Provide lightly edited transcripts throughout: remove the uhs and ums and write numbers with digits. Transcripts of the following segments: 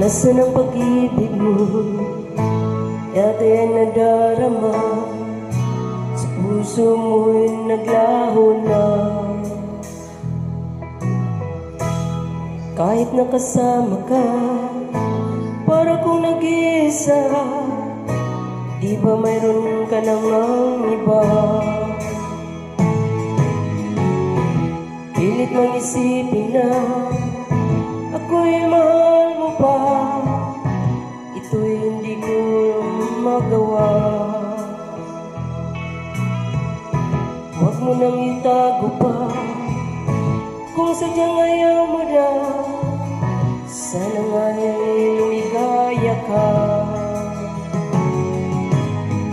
Nasaan ang pag-ibig mo? Yata yan nadarama sa puso mo'y naglaho na. Kahit nakasama ka, para kung nag-iisa, di ba mayroon ka nang ang iba? Pilit mong isipin na ako'y mahal mo pa, ito'y hindi ko magawa. Huwag mo nang itago pa, kung sadyang ayaw mo na, sana nga'y lumigaya ka.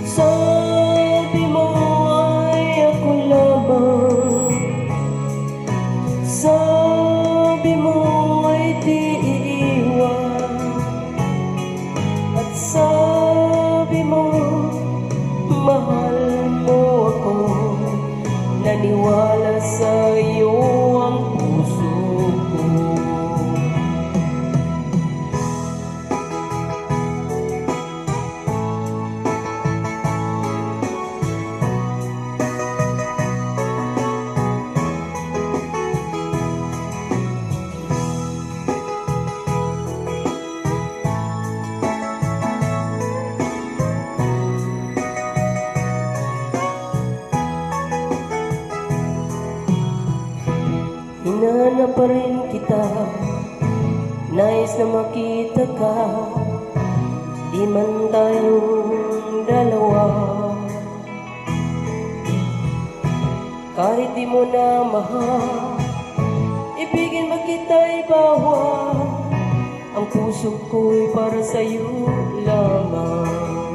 Sabi mo ay ako lamang, sabi mo di iiwan, at sabi mo mahal mo ako, naniwala sa iyo ang puso ko. Hinanap pa rin kita, nais na makita ka, di man tayong dalawa. Kahit di mo na mahal, ibigin ba kita'y bawa, ang puso ko'y para sa'yo lamang.